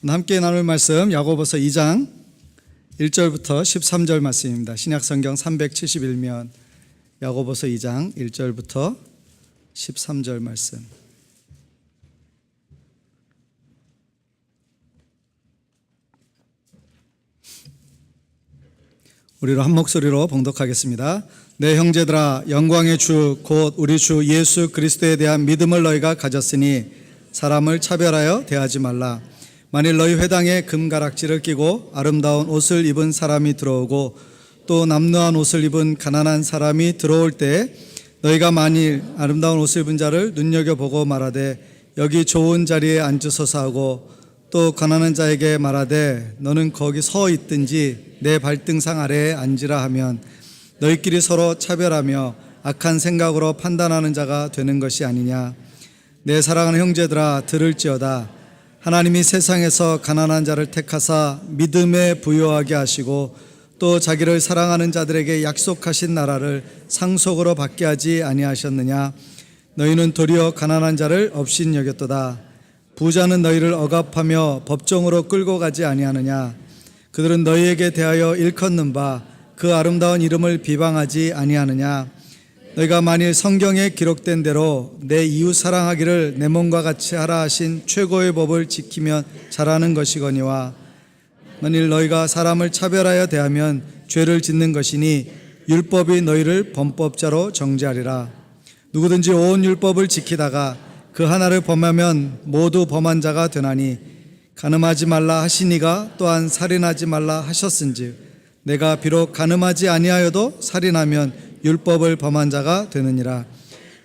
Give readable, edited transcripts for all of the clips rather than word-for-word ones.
함께 나눌 말씀 야고보서 2장 1절부터 13절 말씀입니다. 신약성경 371면 야고보서 2장 1절부터 13절 말씀. 우리로 한 목소리로 봉독하겠습니다. 내 형제들아, 영광의 주 곧 우리 주 예수 그리스도에 대한 믿음을 너희가 가졌으니 사람을 차별하여 대하지 말라. 만일 너희 회당에 금가락지를 끼고 아름다운 옷을 입은 사람이 들어오고 또 남루한 옷을 입은 가난한 사람이 들어올 때 너희가 만일 아름다운 옷을 입은 자를 눈여겨보고 말하되 여기 좋은 자리에 앉으소서 하고 또 가난한 자에게 말하되 너는 거기 서 있든지 내 발등상 아래에 앉으라 하면 너희끼리 서로 차별하며 악한 생각으로 판단하는 자가 되는 것이 아니냐. 내 사랑하는 형제들아, 들을지어다. 하나님이 세상에서 가난한 자를 택하사 믿음에 부요하게 하시고 또 자기를 사랑하는 자들에게 약속하신 나라를 상속으로 받게 하지 아니하셨느냐. 너희는 도리어 가난한 자를 업신여겼도다. 부자는 너희를 억압하며 법정으로 끌고 가지 아니하느냐. 그들은 너희에게 대하여 일컫는 바 그 아름다운 이름을 비방하지 아니하느냐. 너희가 만일 성경에 기록된 대로 내 이웃 사랑하기를 내 몸과 같이 하라 하신 최고의 법을 지키면 잘하는 것이거니와 만일 너희가 사람을 차별하여 대하면 죄를 짓는 것이니 율법이 너희를 범법자로 정죄하리라. 누구든지 온 율법을 지키다가 그 하나를 범하면 모두 범한 자가 되나니 간음하지 말라 하시니가 또한 살인하지 말라 하셨은즉 내가 비록 간음하지 아니하여도 살인하면 율법을 범한 자가 되느니라.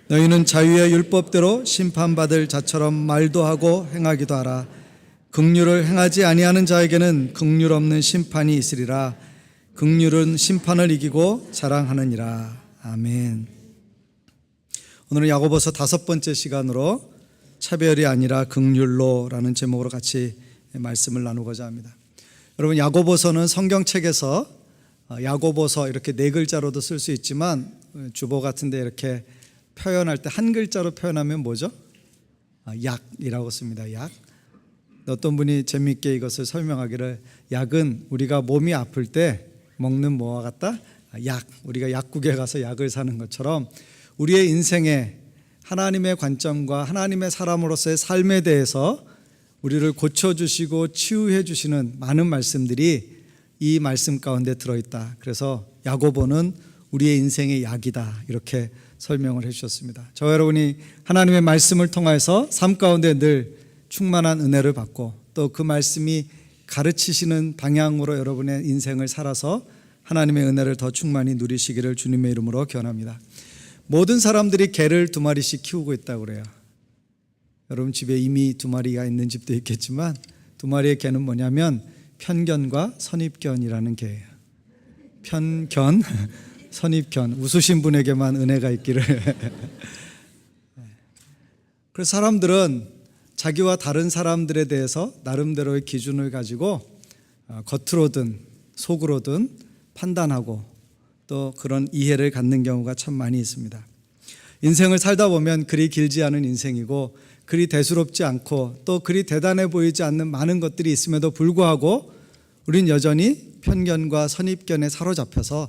너희는 자유의 율법대로 심판받을 자처럼 말도 하고 행하기도 하라. 긍휼을 행하지 아니하는 자에게는 긍휼 없는 심판이 있으리라. 긍휼은 심판을 이기고 자랑하느니라. 아멘. 오늘은 야고보서 5번째 시간으로 차별이 아니라 긍휼로라는 제목으로 같이 말씀을 나누고자 합니다. 여러분, 야고보서는 성경책에서 야고보서 이렇게 4글자로도 쓸 수 있지만 주보 같은 데 이렇게 표현할 때 한 글자로 표현하면 뭐죠? 약이라고 씁니다. 약. 어떤 분이 재미있게 이것을 설명하기를 약은 우리가 몸이 아플 때 먹는 뭐와 같다? 약. 우리가 약국에 가서 약을 사는 것처럼 우리의 인생에 하나님의 관점과 하나님의 사람으로서의 삶에 대해서 우리를 고쳐주시고 치유해 주시는 많은 말씀들이 이 말씀 가운데 들어있다. 그래서 야고보는 우리의 인생의 약이다, 이렇게 설명을 해주셨습니다. 저와 여러분이 하나님의 말씀을 통해서 삶 가운데 늘 충만한 은혜를 받고 또 그 말씀이 가르치시는 방향으로 여러분의 인생을 살아서 하나님의 은혜를 더 충만히 누리시기를 주님의 이름으로 기원합니다. 모든 사람들이 개를 2마리씩 키우고 있다고 그래요. 여러분 집에 이미 2마리가 있는 집도 있겠지만 2마리의 개는 뭐냐면 편견과 선입견이라는 개예요. 편견, 선입견. 웃으신 분에게만 은혜가 있기를. 그래서 사람들은 자기와 다른 사람들에 대해서 나름대로의 기준을 가지고 겉으로든 속으로든 판단하고 또 그런 이해를 갖는 경우가 참 많이 있습니다. 인생을 살다 보면 그리 길지 않은 인생이고 그리 대수롭지 않고 또 그리 대단해 보이지 않는 많은 것들이 있음에도 불구하고 우린 여전히 편견과 선입견에 사로잡혀서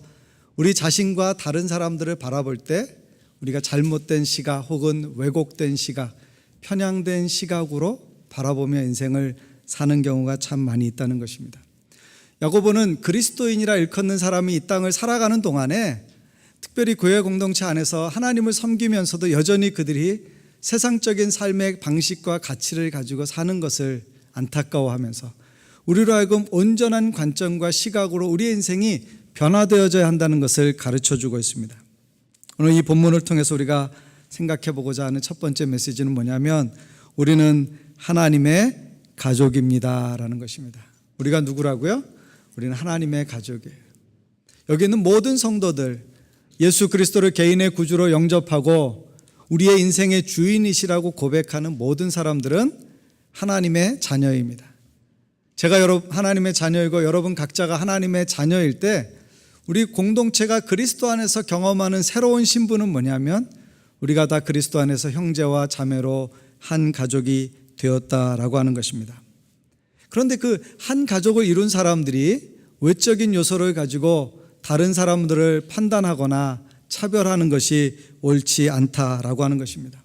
우리 자신과 다른 사람들을 바라볼 때 우리가 잘못된 시각 혹은 왜곡된 시각, 편향된 시각으로 바라보며 인생을 사는 경우가 참 많이 있다는 것입니다. 야고보는 그리스도인이라 일컫는 사람이 이 땅을 살아가는 동안에 특별히 교회 공동체 안에서 하나님을 섬기면서도 여전히 그들이 세상적인 삶의 방식과 가치를 가지고 사는 것을 안타까워하면서 우리로 하여금 온전한 관점과 시각으로 우리의 인생이 변화되어져야 한다는 것을 가르쳐주고 있습니다. 오늘 이 본문을 통해서 우리가 생각해보고자 하는 첫 번째 메시지는 뭐냐면 우리는 하나님의 가족입니다 라는 것입니다. 우리가 누구라고요? 우리는 하나님의 가족이에요. 여기 있는 모든 성도들, 예수 그리스도를 개인의 구주로 영접하고 우리의 인생의 주인이시라고 고백하는 모든 사람들은 하나님의 자녀입니다. 제가 하나님의 자녀이고 여러분 각자가 하나님의 자녀일 때 우리 공동체가 그리스도 안에서 경험하는 새로운 신분은 뭐냐면 우리가 다 그리스도 안에서 형제와 자매로 한 가족이 되었다라고 하는 것입니다. 그런데 그 한 가족을 이룬 사람들이 외적인 요소를 가지고 다른 사람들을 판단하거나 차별하는 것이 옳지 않다라고 하는 것입니다.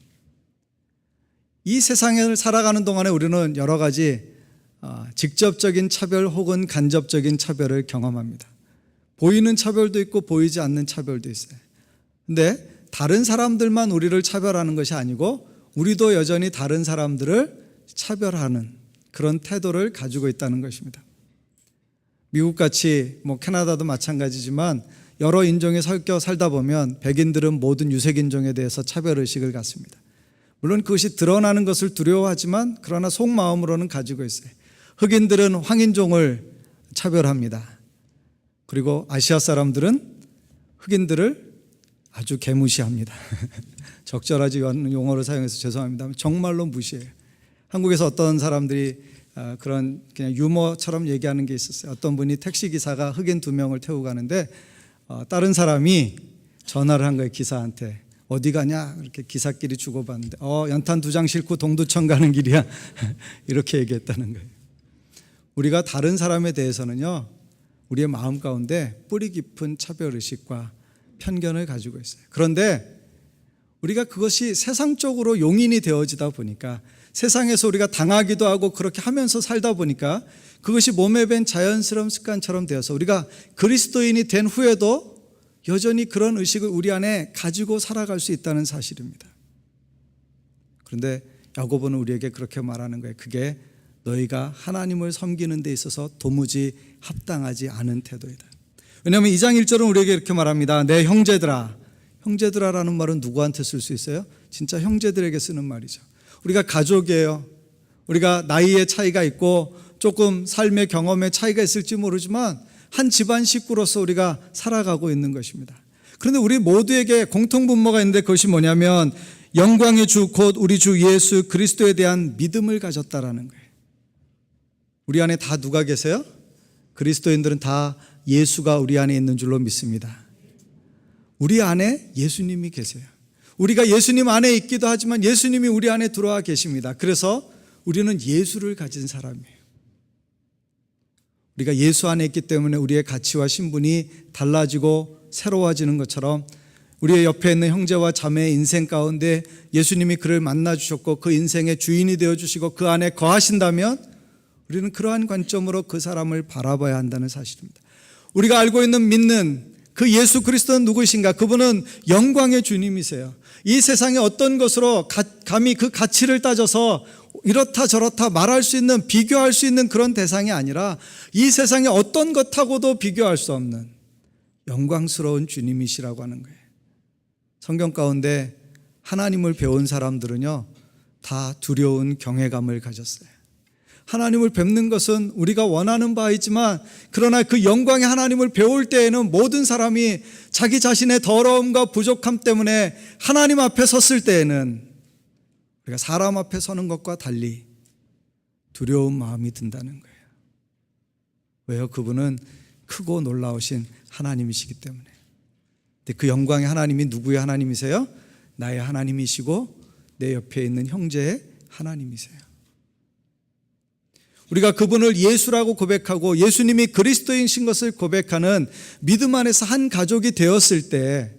이 세상을 살아가는 동안에 우리는 여러 가지 직접적인 차별 혹은 간접적인 차별을 경험합니다. 보이는 차별도 있고 보이지 않는 차별도 있어요. 근데 다른 사람들만 우리를 차별하는 것이 아니고 우리도 여전히 다른 사람들을 차별하는 그런 태도를 가지고 있다는 것입니다. 미국같이 캐나다도 마찬가지지만 여러 인종이 섞여 살다 보면 백인들은 모든 유색인종에 대해서 차별의식을 갖습니다. 물론 그것이 드러나는 것을 두려워하지만 그러나 속마음으로는 가지고 있어요. 흑인들은 황인종을 차별합니다. 그리고 아시아 사람들은 흑인들을 아주 개무시합니다. 적절하지 않은 용어를 사용해서 죄송합니다. 정말로 무시해요. 한국에서 어떤 사람들이 그런 그냥 유머처럼 얘기하는 게 있었어요. 어떤 분이 택시기사가 흑인 2명을 태우고 가는데 다른 사람이 전화를 한 거예요. 기사한테. 어디 가냐? 이렇게 기사끼리 주고받는데 연탄 2장 싣고 동두천 가는 길이야. 이렇게 얘기했다는 거예요. 우리가 다른 사람에 대해서는요, 우리의 마음 가운데 뿌리 깊은 차별의식과 편견을 가지고 있어요. 그런데 우리가 그것이 세상적으로 용인이 되어지다 보니까, 세상에서 우리가 당하기도 하고 그렇게 하면서 살다 보니까 그것이 몸에 밴 자연스러운 습관처럼 되어서 우리가 그리스도인이 된 후에도 여전히 그런 의식을 우리 안에 가지고 살아갈 수 있다는 사실입니다. 그런데 야고보는 우리에게 그렇게 말하는 거예요. 그게 너희가 하나님을 섬기는 데 있어서 도무지 합당하지 않은 태도이다. 왜냐하면 2장 1절은 우리에게 이렇게 말합니다. 내 형제들아. 형제들아라는 말은 누구한테 쓸 수 있어요? 진짜 형제들에게 쓰는 말이죠. 우리가 가족이에요. 우리가 나이의 차이가 있고 조금 삶의 경험의 차이가 있을지 모르지만 한 집안 식구로서 우리가 살아가고 있는 것입니다. 그런데 우리 모두에게 공통분모가 있는데 그것이 뭐냐면 영광의 주 곧 우리 주 예수 그리스도에 대한 믿음을 가졌다라는 거예요. 우리 안에 다 누가 계세요? 그리스도인들은 다 예수가 우리 안에 있는 줄로 믿습니다. 우리 안에 예수님이 계세요. 우리가 예수님 안에 있기도 하지만 예수님이 우리 안에 들어와 계십니다. 그래서 우리는 예수를 가진 사람이에요. 우리가 예수 안에 있기 때문에 우리의 가치와 신분이 달라지고 새로워지는 것처럼 우리의 옆에 있는 형제와 자매의 인생 가운데 예수님이 그를 만나 주셨고 그 인생의 주인이 되어 주시고 그 안에 거하신다면 우리는 그러한 관점으로 그 사람을 바라봐야 한다는 사실입니다. 우리가 알고 있는 믿는 그 예수 그리스도는 누구이신가? 그분은 영광의 주님이세요. 이 세상의 어떤 것으로 감히 그 가치를 따져서 이렇다 저렇다 말할 수 있는, 비교할 수 있는 그런 대상이 아니라 이 세상의 어떤 것하고도 비교할 수 없는 영광스러운 주님이시라고 하는 거예요. 성경 가운데 하나님을 배운 사람들은요, 다 두려운 경외감을 가졌어요. 하나님을 뵙는 것은 우리가 원하는 바이지만 그러나 그 영광의 하나님을 배울 때에는 모든 사람이 자기 자신의 더러움과 부족함 때문에 하나님 앞에 섰을 때에는 우리가 사람 앞에 서는 것과 달리 두려운 마음이 든다는 거예요. 왜요? 그분은 크고 놀라우신 하나님이시기 때문에. 근데 그 영광의 하나님이 누구의 하나님이세요? 나의 하나님이시고 내 옆에 있는 형제의 하나님이세요. 우리가 그분을 예수라고 고백하고 예수님이 그리스도이신 것을 고백하는 믿음 안에서 한 가족이 되었을 때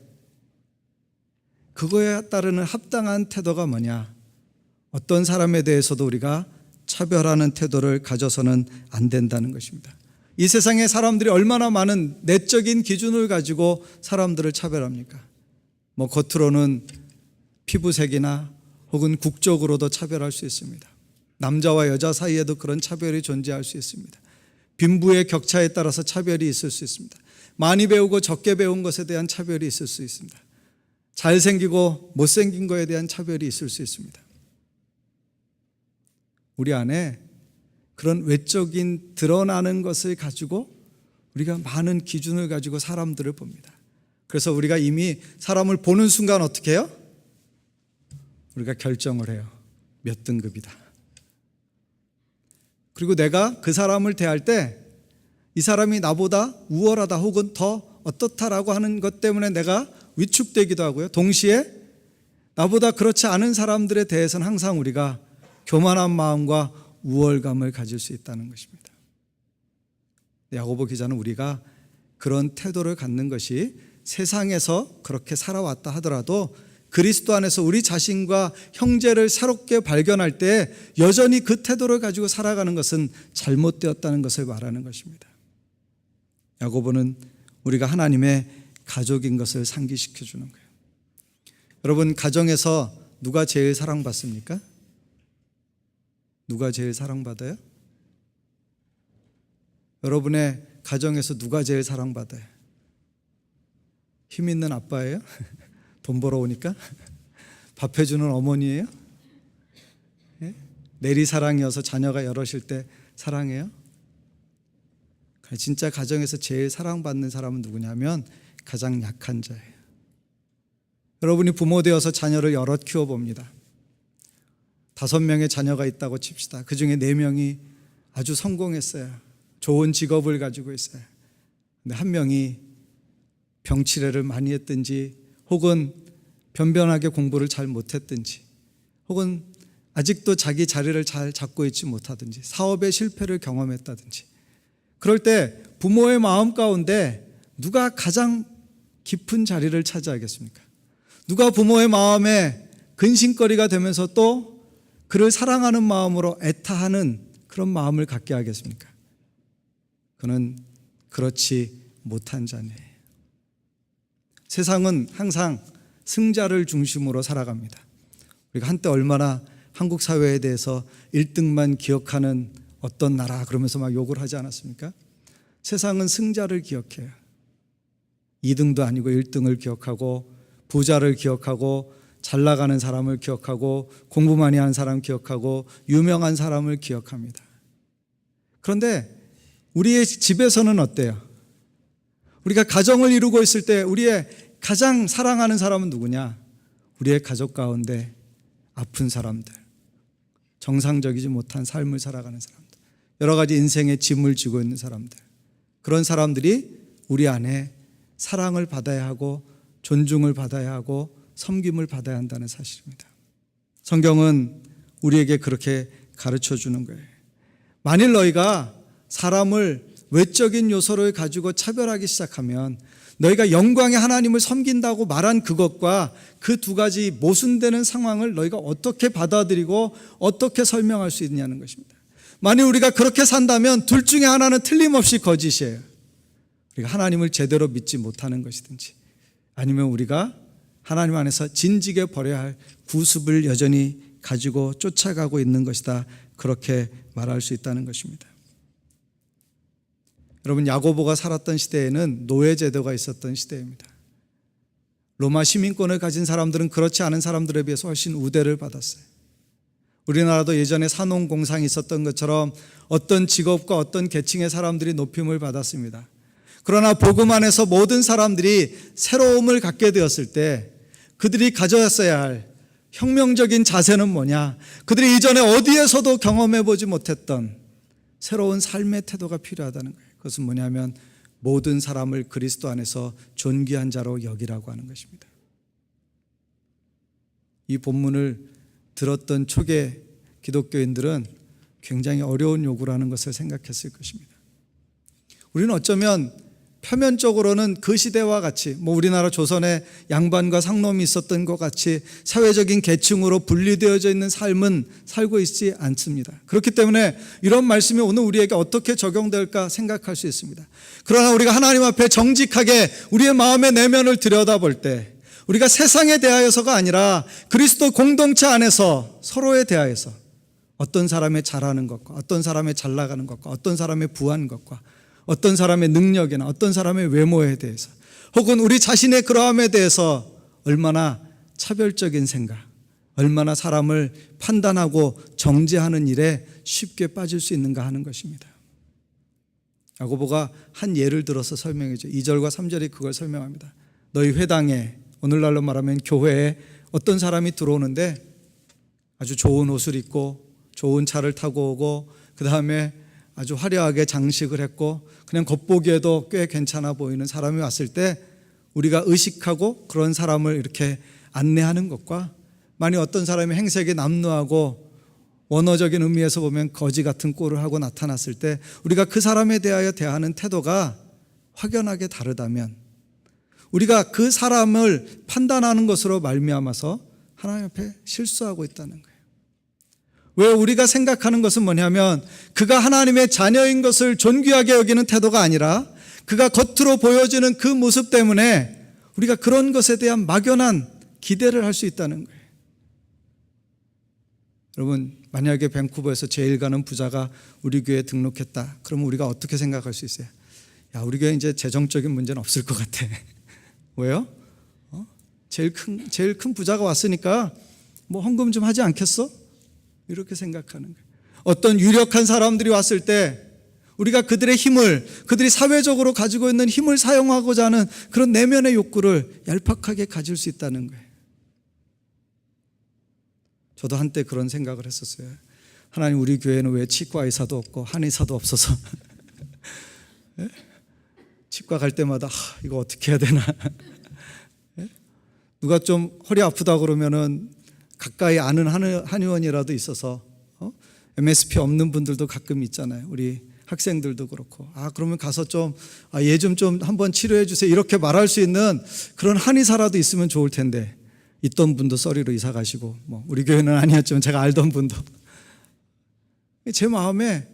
그거에 따르는 합당한 태도가 뭐냐? 어떤 사람에 대해서도 우리가 차별하는 태도를 가져서는 안 된다는 것입니다. 이 세상에 사람들이 얼마나 많은 내적인 기준을 가지고 사람들을 차별합니까? 겉으로는 피부색이나 혹은 국적으로도 차별할 수 있습니다. 남자와 여자 사이에도 그런 차별이 존재할 수 있습니다. 빈부의 격차에 따라서 차별이 있을 수 있습니다. 많이 배우고 적게 배운 것에 대한 차별이 있을 수 있습니다. 잘생기고 못생긴 것에 대한 차별이 있을 수 있습니다. 우리 안에 그런 외적인 드러나는 것을 가지고 우리가 많은 기준을 가지고 사람들을 봅니다. 그래서 우리가 이미 사람을 보는 순간 어떻게 해요? 우리가 결정을 해요. 몇 등급이다. 그리고 내가 그 사람을 대할 때 이 사람이 나보다 우월하다 혹은 더 어떻다라고 하는 것 때문에 내가 위축되기도 하고요. 동시에 나보다 그렇지 않은 사람들에 대해서는 항상 우리가 교만한 마음과 우월감을 가질 수 있다는 것입니다. 야고보 기자는 우리가 그런 태도를 갖는 것이 세상에서 그렇게 살아왔다 하더라도 그리스도 안에서 우리 자신과 형제를 새롭게 발견할 때 여전히 그 태도를 가지고 살아가는 것은 잘못되었다는 것을 말하는 것입니다. 야고보는 우리가 하나님의 가족인 것을 상기시켜 주는 거예요. 여러분, 가정에서 누가 제일 사랑받습니까? 누가 제일 사랑받아요? 여러분의 가정에서 누가 제일 사랑받아요? 힘 있는 아빠예요? 돈 벌어오니까? 밥 해주는 어머니예요? 예? 내리사랑이어서 자녀가 여럿일 때 사랑해요? 진짜 가정에서 제일 사랑받는 사람은 누구냐면 가장 약한 자예요. 여러분이 부모 되어서 자녀를 여럿 키워봅니다. 5명의 자녀가 있다고 칩시다. 그 중에 4명이 아주 성공했어요. 좋은 직업을 가지고 있어요. 근데 한 명이 병치레를 많이 했든지, 혹은 변변하게 공부를 잘 못했든지, 혹은 아직도 자기 자리를 잘 잡고 있지 못하든지, 사업의 실패를 경험했다든지, 그럴 때 부모의 마음 가운데 누가 가장 깊은 자리를 차지하겠습니까? 누가 부모의 마음에 근심거리가 되면서 또 그를 사랑하는 마음으로 애타하는 그런 마음을 갖게 하겠습니까? 그는 그렇지 못한 자네요. 세상은 항상 승자를 중심으로 살아갑니다. 우리가 한때 얼마나 한국 사회에 대해서 1등만 기억하는 어떤 나라 그러면서 막 욕을 하지 않았습니까? 세상은 승자를 기억해요. 2등도 아니고 1등을 기억하고, 부자를 기억하고, 잘 나가는 사람을 기억하고, 공부 많이 하는 사람 기억하고, 유명한 사람을 기억합니다. 그런데 우리의 집에서는 어때요? 우리가 가정을 이루고 있을 때 우리의 가장 사랑하는 사람은 누구냐? 우리의 가족 가운데 아픈 사람들, 정상적이지 못한 삶을 살아가는 사람들, 여러 가지 인생의 짐을 지고 있는 사람들, 그런 사람들이 우리 안에 사랑을 받아야 하고 존중을 받아야 하고 섬김을 받아야 한다는 사실입니다. 성경은 우리에게 그렇게 가르쳐 주는 거예요. 만일 너희가 사람을 외적인 요소를 가지고 차별하기 시작하면 너희가 영광의 하나님을 섬긴다고 말한 그것과 그 두 가지 모순되는 상황을 너희가 어떻게 받아들이고 어떻게 설명할 수 있냐는 것입니다. 만일 우리가 그렇게 산다면 둘 중에 하나는 틀림없이 거짓이에요. 우리가 하나님을 제대로 믿지 못하는 것이든지, 아니면 우리가 하나님 안에서 진지게 버려야 할 구습을 여전히 가지고 쫓아가고 있는 것이다, 그렇게 말할 수 있다는 것입니다. 여러분, 야고보가 살았던 시대에는 노예제도가 있었던 시대입니다. 로마 시민권을 가진 사람들은 그렇지 않은 사람들에 비해서 훨씬 우대를 받았어요. 우리나라도 예전에 산업공상이 있었던 것처럼 어떤 직업과 어떤 계층의 사람들이 높임을 받았습니다. 그러나 복음 안에서 모든 사람들이 새로움을 갖게 되었을 때 그들이 가졌어야 할 혁명적인 자세는 뭐냐? 그들이 이전에 어디에서도 경험해보지 못했던 새로운 삶의 태도가 필요하다는 거예요. 그것은 뭐냐면 모든 사람을 그리스도 안에서 존귀한 자로 여기라고 하는 것입니다. 이 본문을 들었던 초기 기독교인들은 굉장히 어려운 요구라는 것을 생각했을 것입니다. 우리는 어쩌면 표면적으로는 그 시대와 같이, 우리나라 조선에 양반과 상놈이 있었던 것 같이 사회적인 계층으로 분리되어져 있는 삶은 살고 있지 않습니다. 그렇기 때문에 이런 말씀이 오늘 우리에게 어떻게 적용될까 생각할 수 있습니다. 그러나 우리가 하나님 앞에 정직하게 우리의 마음의 내면을 들여다볼 때 우리가 세상에 대하여서가 아니라 그리스도 공동체 안에서 서로에 대하여서 어떤 사람의 잘하는 것과 어떤 사람의 잘 나가는 것과 어떤 사람의 부한 것과 어떤 사람의 능력이나 어떤 사람의 외모에 대해서, 혹은 우리 자신의 그러함에 대해서 얼마나 차별적인 생각, 얼마나 사람을 판단하고 정죄하는 일에 쉽게 빠질 수 있는가 하는 것입니다. 야고보가 한 예를 들어서 설명해줘. 2절과 3절이 그걸 설명합니다. 너희 회당에, 오늘날로 말하면 교회에 어떤 사람이 들어오는데 아주 좋은 옷을 입고 좋은 차를 타고 오고, 그 다음에 아주 화려하게 장식을 했고 그냥 겉보기에도 꽤 괜찮아 보이는 사람이 왔을 때 우리가 의식하고 그런 사람을 이렇게 안내하는 것과, 만약 어떤 사람이 행색이 남루하고 원어적인 의미에서 보면 거지 같은 꼴을 하고 나타났을 때 우리가 그 사람에 대하여 대하는 태도가 확연하게 다르다면 우리가 그 사람을 판단하는 것으로 말미암아서 하나님 앞에 실수하고 있다는 거예요. 왜 우리가 생각하는 것은 뭐냐면 그가 하나님의 자녀인 것을 존귀하게 여기는 태도가 아니라 그가 겉으로 보여지는 그 모습 때문에 우리가 그런 것에 대한 막연한 기대를 할 수 있다는 거예요. 여러분, 만약에 밴쿠버에서 제일 가는 부자가 우리 교회에 등록했다. 그러면 우리가 어떻게 생각할 수 있어요? 야, 우리 교회 이제 재정적인 문제는 없을 것 같아. 왜요? 제일 큰 부자가 왔으니까 뭐 헌금 좀 하지 않겠어? 이렇게 생각하는 거예요. 어떤 유력한 사람들이 왔을 때 우리가 그들의 힘을, 그들이 사회적으로 가지고 있는 힘을 사용하고자 하는 그런 내면의 욕구를 얄팍하게 가질 수 있다는 거예요. 저도 한때 그런 생각을 했었어요. 하나님, 우리 교회는 왜 치과 의사도 없고 한의사도 없어서 치과 갈 때마다 이거 어떻게 해야 되나. 누가 좀 허리 아프다 그러면은 가까이 아는 한의원이라도 있어서 MSP 없는 분들도 가끔 있잖아요. 우리 학생들도 그렇고 그러면 가서 좀 얘 좀 한번 치료해 주세요 이렇게 말할 수 있는 그런 한의사라도 있으면 좋을 텐데 있던 분도 써리로 이사 가시고 뭐 우리 교회는 아니었지만 제가 알던 분도 제 마음에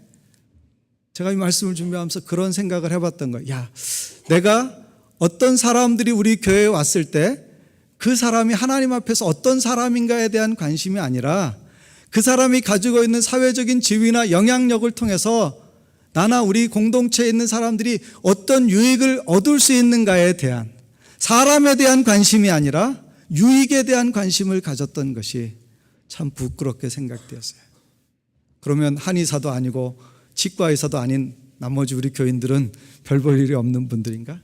제가 이 말씀을 준비하면서 그런 생각을 해봤던 거예요. 야, 내가 어떤 사람들이 우리 교회에 왔을 때 그 사람이 하나님 앞에서 어떤 사람인가에 대한 관심이 아니라 그 사람이 가지고 있는 사회적인 지위나 영향력을 통해서 나나 우리 공동체에 있는 사람들이 어떤 유익을 얻을 수 있는가에 대한, 사람에 대한 관심이 아니라 유익에 대한 관심을 가졌던 것이 참 부끄럽게 생각되었어요. 그러면 한의사도 아니고 치과의사도 아닌 나머지 우리 교인들은 별 볼 일이 없는 분들인가?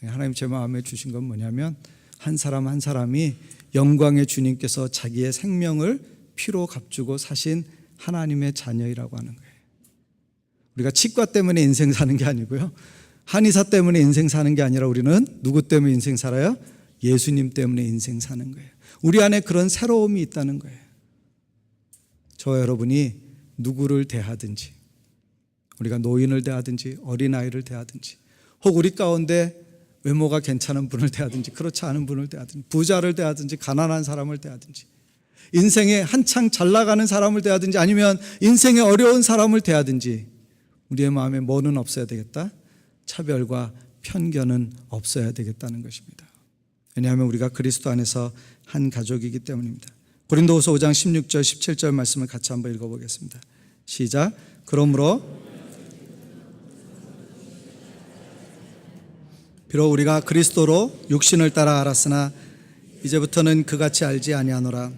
하나님 제 마음에 주신 건 뭐냐면 한 사람 한 사람이 영광의 주님께서 자기의 생명을 피로 값주고 사신 하나님의 자녀이라고 하는 거예요. 우리가 치과 때문에 인생 사는 게 아니고요, 한의사 때문에 인생 사는 게 아니라 우리는 누구 때문에 인생 살아요? 예수님 때문에 인생 사는 거예요. 우리 안에 그런 새로움이 있다는 거예요. 저와 여러분이 누구를 대하든지, 우리가 노인을 대하든지 어린아이를 대하든지, 혹 우리 가운데 외모가 괜찮은 분을 대하든지 그렇지 않은 분을 대하든지, 부자를 대하든지 가난한 사람을 대하든지, 인생에 한창 잘 나가는 사람을 대하든지 아니면 인생에 어려운 사람을 대하든지 우리의 마음에 뭐는 없어야 되겠다? 차별과 편견은 없어야 되겠다는 것입니다. 왜냐하면 우리가 그리스도 안에서 한 가족이기 때문입니다. 고린도후서 5장 16절 17절 말씀을 같이 한번 읽어보겠습니다. 시작. 그러므로 비록 우리가 그리스도로 육신을 따라 알았으나 이제부터는 그같이 알지 아니하노라.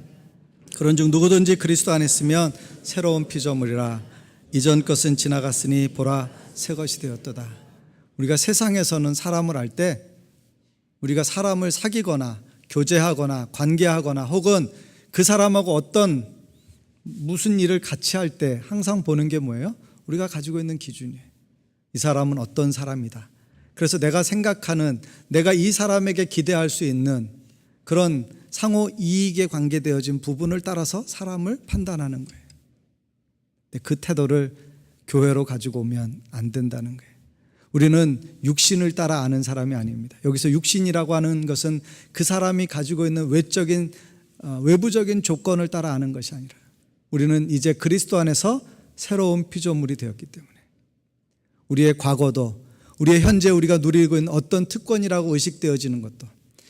그런즉 누구든지 그리스도 안에 있으면 새로운 피조물이라. 이전 것은 지나갔으니 보라 새 것이 되었도다. 우리가 세상에서는 사람을 알 때 우리가 사람을 사귀거나 교제하거나 관계하거나 혹은 그 사람하고 어떤 무슨 일을 같이 할 때 항상 보는 게 뭐예요? 우리가 가지고 있는 기준이에요. 이 사람은 어떤 사람이다. 그래서 내가 생각하는, 내가 이 사람에게 기대할 수 있는 그런 상호 이익에 관계되어진 부분을 따라서 사람을 판단하는 거예요. 그 태도를 교회로 가지고 오면 안 된다는 거예요. 우리는 육신을 따라 아는 사람이 아닙니다. 여기서 육신이라고 하는 것은 그 사람이 가지고 있는 외부적인 조건을 따라 아는 것이 아니라 우리는 이제 그리스도 안에서 새로운 피조물이 되었기 때문에 우리의 과거도, 우리의 현재 우리가 누리고 있는 어떤 특권이라고 의식되어지는 것도,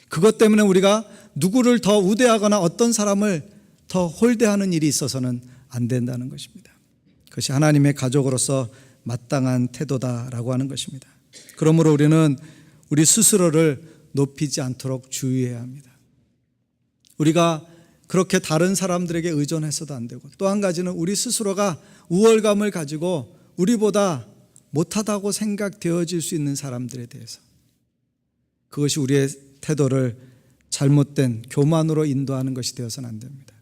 그것 때문에 우리가 누구를 더 우대하거나 어떤 사람을 더 홀대하는 일이 있어서는 안 된다는 것입니다. 그것이 하나님의 가족으로서 마땅한 태도다라고 하는 것입니다. 그러므로 우리는 우리 스스로를 높이지 않도록 주의해야 합니다. 우리가 그렇게 다른 사람들에게 의존해서도 안 되고, 또 한 가지는 우리 스스로가 우월감을 가지고 우리보다 못하다고 생각되어질 수 있는 사람들에 대해서, 그것이 우리의 태도를 잘못된 교만으로 인도하는 것이 되어서는 안 됩니다.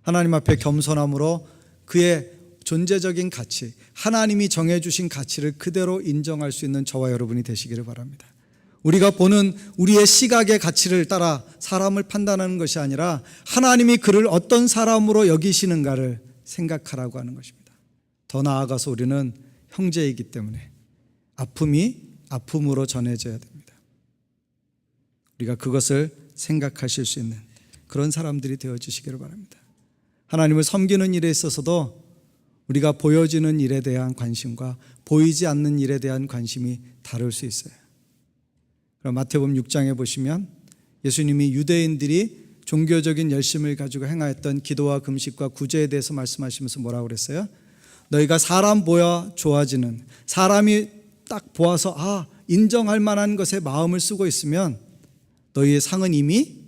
하나님 앞에 겸손함으로 그의 존재적인 가치, 하나님이 정해주신 가치를 그대로 인정할 수 있는 저와 여러분이 되시기를 바랍니다. 우리가 보는 우리의 시각의 가치를 따라 사람을 판단하는 것이 아니라 하나님이 그를 어떤 사람으로 여기시는가를 생각하라고 하는 것입니다. 더 나아가서 우리는 형제이기 때문에 아픔이 아픔으로 전해져야 됩니다. 우리가 그것을 생각하실 수 있는 그런 사람들이 되어주시기를 바랍니다. 하나님을 섬기는 일에 있어서도 우리가 보여지는 일에 대한 관심과 보이지 않는 일에 대한 관심이 다를 수 있어요. 그럼 마태복음 6장에 보시면 예수님이 유대인들이 종교적인 열심을 가지고 행하였던 기도와 금식과 구제에 대해서 말씀하시면서 뭐라고 그랬어요? 너희가 사람 보여 좋아지는, 사람이 딱 보아서 인정할 만한 것에 마음을 쓰고 있으면 너희의 상은 이미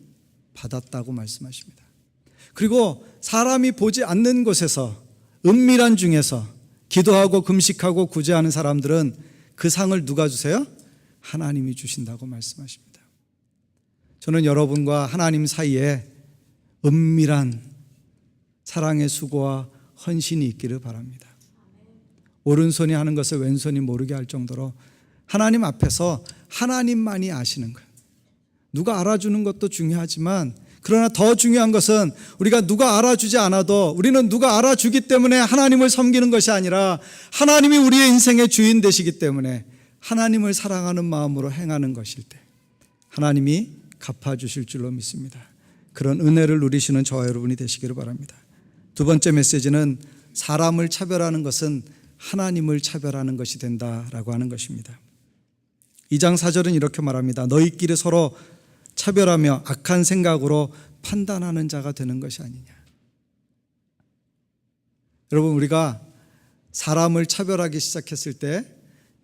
받았다고 말씀하십니다. 그리고 사람이 보지 않는 곳에서 은밀한 중에서 기도하고 금식하고 구제하는 사람들은 그 상을 누가 주세요? 하나님이 주신다고 말씀하십니다. 저는 여러분과 하나님 사이에 은밀한 사랑의 수고와 헌신이 있기를 바랍니다. 오른손이 하는 것을 왼손이 모르게 할 정도로 하나님 앞에서 하나님만이 아시는 거예요. 누가 알아주는 것도 중요하지만 그러나 더 중요한 것은 우리가 누가 알아주지 않아도 우리는 누가 알아주기 때문에 하나님을 섬기는 것이 아니라 하나님이 우리의 인생의 주인 되시기 때문에 하나님을 사랑하는 마음으로 행하는 것일 때 하나님이 갚아주실 줄로 믿습니다. 그런 은혜를 누리시는 저와 여러분이 되시기를 바랍니다. 두 번째 메시지는 사람을 차별하는 것은 하나님을 차별하는 것이 된다라고 하는 것입니다. 2장 4절은 이렇게 말합니다. 너희끼리 서로 차별하며 악한 생각으로 판단하는 자가 되는 것이 아니냐. 여러분, 우리가 사람을 차별하기 시작했을 때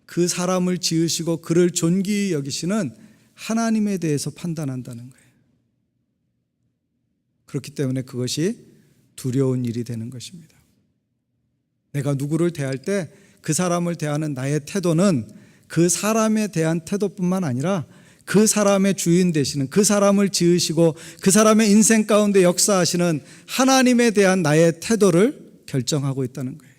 그 사람을 지으시고 그를 존귀히 여기시는 하나님에 대해서 판단한다는 거예요. 그렇기 때문에 그것이 두려운 일이 되는 것입니다. 내가 누구를 대할 때 그 사람을 대하는 나의 태도는 그 사람에 대한 태도뿐만 아니라 그 사람의 주인 되시는, 그 사람을 지으시고 그 사람의 인생 가운데 역사하시는 하나님에 대한 나의 태도를 결정하고 있다는 거예요.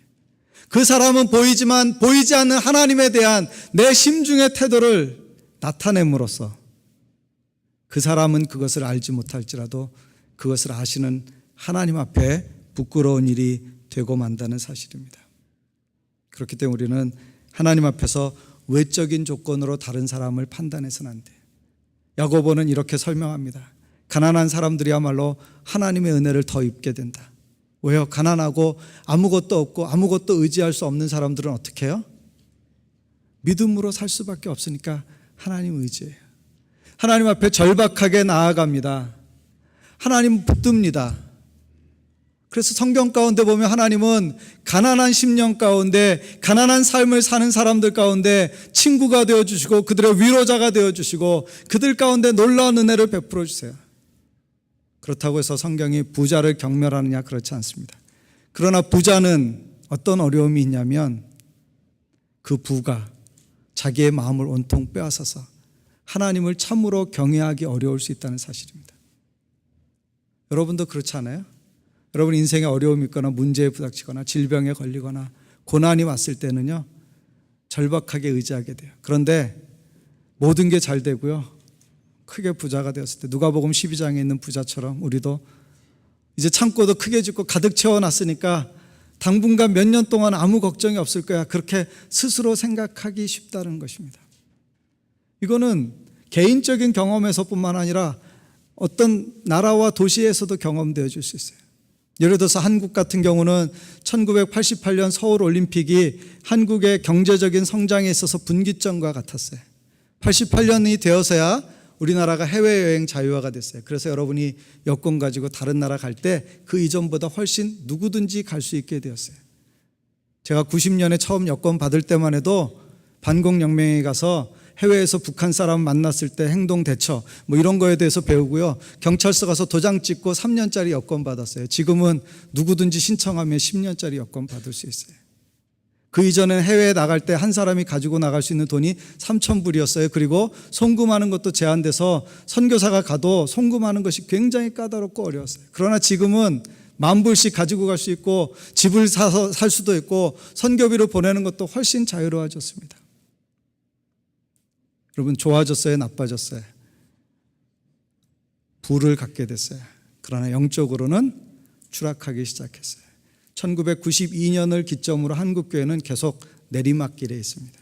그 사람은 보이지만 보이지 않는 하나님에 대한 내 심중의 태도를 나타냄으로써 그 사람은 그것을 알지 못할지라도 그것을 아시는 하나님 앞에 부끄러운 일이 되고 만다는 사실입니다. 그렇기 때문에 우리는 하나님 앞에서 외적인 조건으로 다른 사람을 판단해서는 안 돼요. 야고보는 이렇게 설명합니다. 가난한 사람들이야말로 하나님의 은혜를 더 입게 된다. 왜요? 가난하고 아무것도 없고 아무것도 의지할 수 없는 사람들은 어떻게 해요? 믿음으로 살 수밖에 없으니까 하나님 의지해요. 하나님 앞에 절박하게 나아갑니다. 하나님 붙듭니다. 그래서 성경 가운데 보면 하나님은 가난한 심령 가운데 가난한 삶을 사는 사람들 가운데 친구가 되어주시고 그들의 위로자가 되어주시고 그들 가운데 놀라운 은혜를 베풀어 주세요. 그렇다고 해서 성경이 부자를 경멸하느냐? 그렇지 않습니다. 그러나 부자는 어떤 어려움이 있냐면 그 부가 자기의 마음을 온통 빼앗아서 하나님을 참으로 경외하기 어려울 수 있다는 사실입니다. 여러분도 그렇지 않아요? 여러분 인생에 어려움이 있거나 문제에 부닥치거나 질병에 걸리거나 고난이 왔을 때는요 절박하게 의지하게 돼요. 그런데 모든 게 잘 되고요 크게 부자가 되었을 때 누가복음 12장에 있는 부자처럼 우리도 이제 창고도 크게 짓고 가득 채워놨으니까 당분간 몇 년 동안 아무 걱정이 없을 거야, 그렇게 스스로 생각하기 쉽다는 것입니다. 이거는 개인적인 경험에서뿐만 아니라 어떤 나라와 도시에서도 경험되어질 수 있어요. 예를 들어서 한국 같은 경우는 1988년 서울올림픽이 한국의 경제적인 성장에 있어서 분기점과 같았어요. 88년이 되어서야 우리나라가 해외여행 자유화가 됐어요. 그래서 여러분이 여권 가지고 다른 나라 갈 때 그 이전보다 훨씬 누구든지 갈 수 있게 되었어요. 제가 90년에 처음 여권 받을 때만 해도 반공영명에 가서 해외에서 북한 사람 만났을 때 행동 대처 뭐 이런 거에 대해서 배우고요. 경찰서 가서 도장 찍고 3년짜리 여권 받았어요. 지금은 누구든지 신청하면 10년짜리 여권 받을 수 있어요. 그 이전엔 해외에 나갈 때 한 사람이 가지고 나갈 수 있는 돈이 3,000불이었어요. 그리고 송금하는 것도 제한돼서 선교사가 가도 송금하는 것이 굉장히 까다롭고 어려웠어요. 그러나 지금은 10,000불씩 가지고 갈 수 있고 집을 사서 살 수도 있고 선교비를 보내는 것도 훨씬 자유로워졌습니다. 여러분, 좋아졌어요? 나빠졌어요? 부를 갖게 됐어요. 그러나 영적으로는 추락하기 시작했어요. 1992년을 기점으로 한국교회는 계속 내리막길에 있습니다.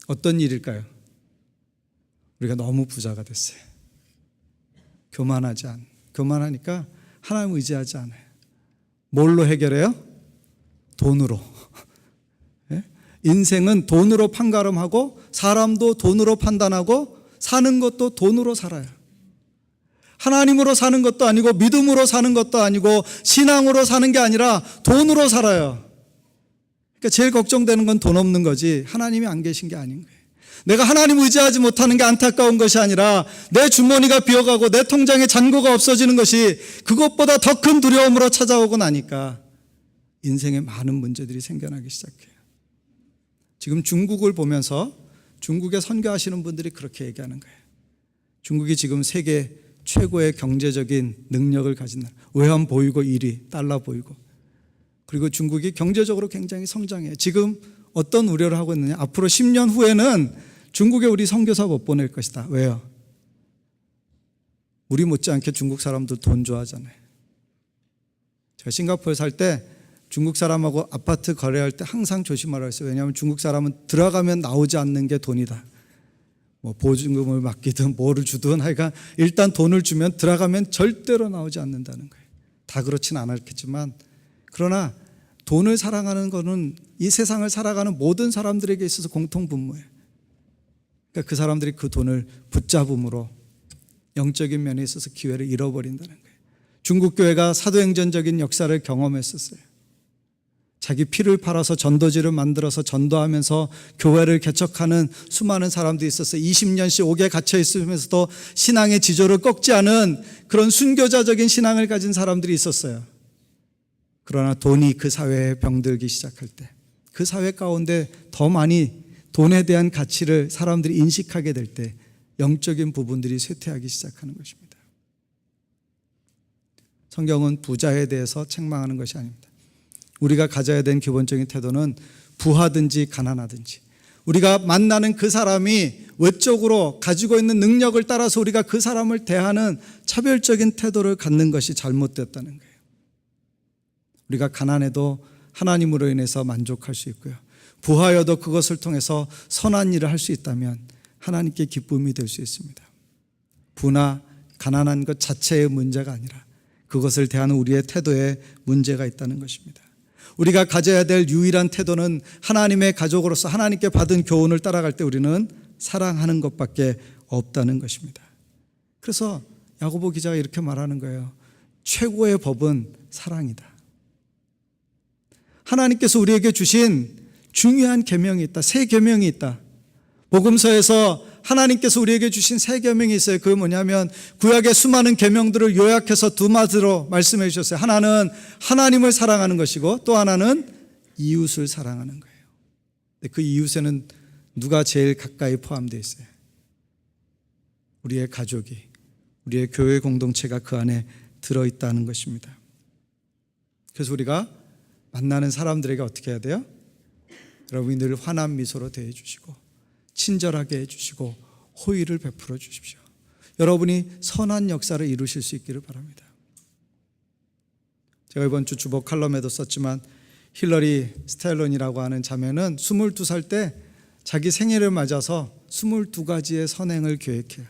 어떤 일일까요? 우리가 너무 부자가 됐어요. 교만하니까 하나님 의지하지 않아요. 뭘로 해결해요? 돈으로. 인생은 돈으로 판가름하고 사람도 돈으로 판단하고 사는 것도 돈으로 살아요. 하나님으로 사는 것도 아니고 믿음으로 사는 것도 아니고 신앙으로 사는 게 아니라 돈으로 살아요. 그러니까 제일 걱정되는 건 돈 없는 거지 하나님이 안 계신 게 아닌 거예요. 내가 하나님 의지하지 못하는 게 안타까운 것이 아니라 내 주머니가 비어가고 내 통장에 잔고가 없어지는 것이 그것보다 더 큰 두려움으로 찾아오고 나니까 인생에 많은 문제들이 생겨나기 시작해요. 지금 중국을 보면서 중국에 선교하시는 분들이 그렇게 얘기하는 거예요. 중국이 지금 세계 최고의 경제적인 능력을 가진 나라, 외환 보이고 1위, 달러 보이고, 그리고 중국이 경제적으로 굉장히 성장해요. 지금 어떤 우려를 하고 있느냐, 앞으로 10년 후에는 중국에 우리 선교사 못 보낼 것이다. 왜요? 우리 못지않게 중국 사람들 돈 좋아하잖아요. 제가 싱가포르에 살 때 중국 사람하고 아파트 거래할 때 항상 조심하라고 했어요. 왜냐하면 중국 사람은 들어가면 나오지 않는 게 돈이다. 뭐 보증금을 맡기든 뭐를 주든 하여간 일단 돈을 주면 들어가면 절대로 나오지 않는다는 거예요. 다 그렇진 않았겠지만, 그러나 돈을 사랑하는 거는 이 세상을 살아가는 모든 사람들에게 있어서 공통분모예요. 그러니까 그 사람들이 그 돈을 붙잡음으로 영적인 면에 있어서 기회를 잃어버린다는 거예요. 중국 교회가 사도행전적인 역사를 경험했었어요. 자기 피를 팔아서 전도지를 만들어서 전도하면서 교회를 개척하는 수많은 사람들이 있었어요. 20년씩 옥에 갇혀 있으면서도 신앙의 지조를 꺾지 않은 그런 순교자적인 신앙을 가진 사람들이 있었어요. 그러나 돈이 그 사회에 병들기 시작할 때, 그 사회 가운데 더 많이 돈에 대한 가치를 사람들이 인식하게 될 때 영적인 부분들이 쇠퇴하기 시작하는 것입니다. 성경은 부자에 대해서 책망하는 것이 아닙니다. 우리가 가져야 되는 기본적인 태도는 부하든지 가난하든지 우리가 만나는 그 사람이 외적으로 가지고 있는 능력을 따라서 우리가 그 사람을 대하는 차별적인 태도를 갖는 것이 잘못됐다는 거예요. 우리가 가난해도 하나님으로 인해서 만족할 수 있고요, 부하여도 그것을 통해서 선한 일을 할 수 있다면 하나님께 기쁨이 될 수 있습니다. 부나 가난한 것 자체의 문제가 아니라 그것을 대하는 우리의 태도에 문제가 있다는 것입니다. 우리가 가져야 될 유일한 태도는 하나님의 가족으로서 하나님께 받은 교훈을 따라갈 때 우리는 사랑하는 것밖에 없다는 것입니다. 그래서 야고보 기자가 이렇게 말하는 거예요. 최고의 법은 사랑이다. 하나님께서 우리에게 주신 중요한 계명이 있다. 세 계명이 있다. 복음서에서 하나님께서 우리에게 주신 세 계명이 있어요. 그게 뭐냐면 구약의 수많은 계명들을 요약해서 두 마디로 말씀해 주셨어요. 하나는 하나님을 사랑하는 것이고 또 하나는 이웃을 사랑하는 거예요. 그 이웃에는 누가 제일 가까이 포함되어 있어요? 우리의 가족이, 우리의 교회 공동체가 그 안에 들어있다는 것입니다. 그래서 우리가 만나는 사람들에게 어떻게 해야 돼요? 여러분이 늘 환한 미소로 대해 주시고 친절하게 해주시고 호의를 베풀어 주십시오. 여러분이 선한 역사를 이루실 수 있기를 바랍니다. 제가 이번 주 주보 칼럼에도 썼지만 힐러리 스텔론이라고 하는 자매는 22살 때 자기 생일을 맞아서 22가지의 선행을 계획해요.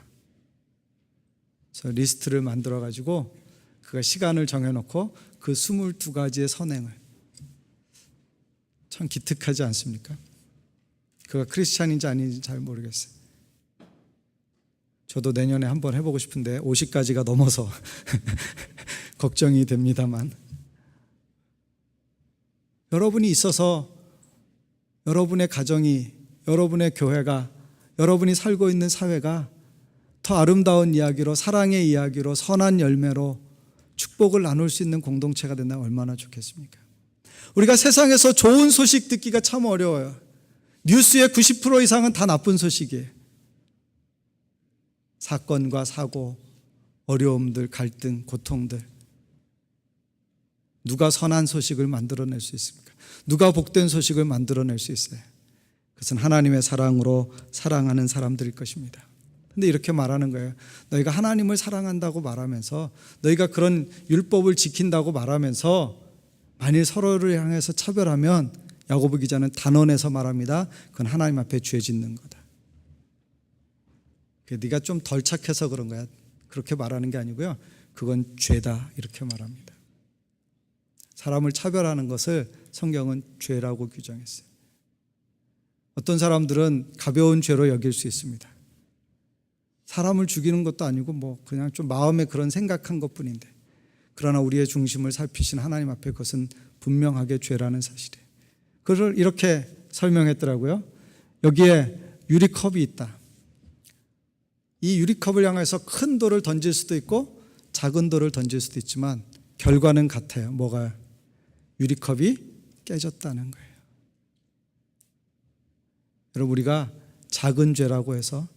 그래서 리스트를 만들어 가지고 그가 시간을 정해놓고 그 22가지의 선행을, 참 기특하지 않습니까? 그가 크리스찬인지 아닌지 잘 모르겠어요. 저도 내년에 한번 해보고 싶은데 50가지가 넘어서 걱정이 됩니다만, 여러분이 있어서 여러분의 가정이, 여러분의 교회가, 여러분이 살고 있는 사회가 더 아름다운 이야기로, 사랑의 이야기로, 선한 열매로 축복을 나눌 수 있는 공동체가 된다면 얼마나 좋겠습니까? 우리가 세상에서 좋은 소식 듣기가 참 어려워요. 뉴스의 90% 이상은 다 나쁜 소식이에요. 사건과 사고, 어려움들, 갈등, 고통들. 누가 선한 소식을 만들어낼 수 있습니까? 누가 복된 소식을 만들어낼 수 있어요? 그것은 하나님의 사랑으로 사랑하는 사람들일 것입니다. 근데 이렇게 말하는 거예요. 너희가 하나님을 사랑한다고 말하면서, 너희가 그런 율법을 지킨다고 말하면서 만일 서로를 향해서 차별하면, 야고보 기자는 단언해서 말합니다. 그건 하나님 앞에 죄 짓는 거다. 네가 좀 덜 착해서 그런 거야. 그렇게 말하는 게 아니고요. 그건 죄다, 이렇게 말합니다. 사람을 차별하는 것을 성경은 죄라고 규정했어요. 어떤 사람들은 가벼운 죄로 여길 수 있습니다. 사람을 죽이는 것도 아니고 그냥 좀 마음에 그런 생각한 것뿐인데, 그러나 우리의 중심을 살피신 하나님 앞에 그것은 분명하게 죄라는 사실이에요. 그걸 이렇게 설명했더라고요. 여기에 유리컵이 있다. 이 유리컵을 향해서 큰 돌을 던질 수도 있고 작은 돌을 던질 수도 있지만 결과는 같아요. 뭐가? 유리컵이 깨졌다는 거예요. 여러분, 우리가 작은 죄라고 해서